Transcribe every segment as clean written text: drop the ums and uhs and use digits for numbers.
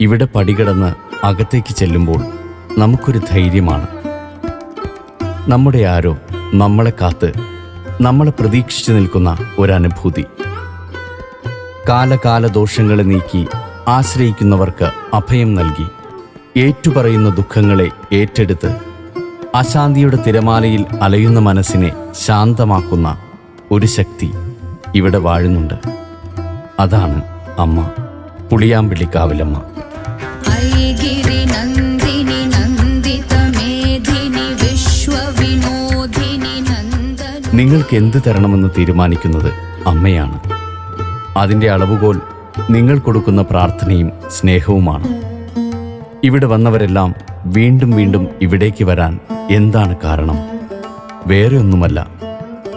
ഇവിടെ പടികടന്ന് അകത്തേക്ക് ചെല്ലുമ്പോൾ നമുക്കൊരു ധൈര്യമാണ്. നമ്മുടെ ആരോ നമ്മളെ കാത്ത് നമ്മളെ പ്രതീക്ഷിച്ചു നിൽക്കുന്ന ഒരനുഭൂതി. കാലകാലദോഷങ്ങളെ നീക്കി ആശ്രയിക്കുന്നവർക്ക് അഭയം നൽകി ഏറ്റുപറയുന്ന ദുഃഖങ്ങളെ ഏറ്റെടുത്ത് അശാന്തിയുടെ തിരമാലയിൽ അലയുന്ന മനസ്സിനെ ശാന്തമാക്കുന്ന ഒരു ശക്തി ഇവിടെ വാഴുന്നുണ്ട്. അതാണ് അമ്മ, പുളിയാമ്പിള്ളിക്കാവിലമ്മ. നിങ്ങൾക്ക് എന്ത് തരണമെന്ന് തീരുമാനിക്കുന്നത് അമ്മയാണ്. അതിൻ്റെ അളവുകോൽ നിങ്ങൾ കൊടുക്കുന്ന പ്രാർത്ഥനയും സ്നേഹവുമാണ്. ഇവിടെ വന്നവരെല്ലാം വീണ്ടും വീണ്ടും ഇവിടേക്ക് വരാൻ എന്താണ് കാരണം? വേറെ ഒന്നുമല്ല,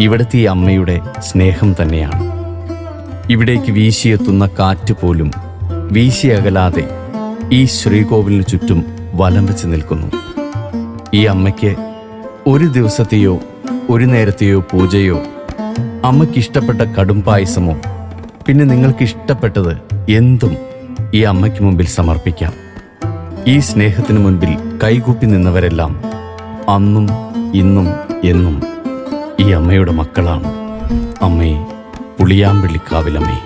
ഇവിടുത്തെ ഈ അമ്മയുടെ സ്നേഹം തന്നെയാണ്. ഇവിടേക്ക് വീശിയെത്തുന്ന കാറ്റ് പോലും വീശിയകലാതെ ഈ ശ്രീകോവിലിന് ചുറ്റും വലം വെച്ച് നിൽക്കുന്നു. ഈ അമ്മയ്ക്ക് ഒരു ദിവസത്തെയോ ഒരു നേരത്തെയോ പൂജയോ, അമ്മയ്ക്കിഷ്ടപ്പെട്ട കടും പായസമോ, പിന്നെ നിങ്ങൾക്കിഷ്ടപ്പെട്ടത് എന്തും ഈ അമ്മയ്ക്ക് മുമ്പിൽ സമർപ്പിക്കാം. ഈ സ്നേഹത്തിന് മുൻപിൽ കൈകൂപ്പി നിന്നവരെല്ലാം അന്നും ഇന്നും എന്നും ഈ അമ്മയുടെ മക്കളാണ്. അമ്മേ, പുളിയാമ്പിള്ളിക്കാവിലമ്മേ.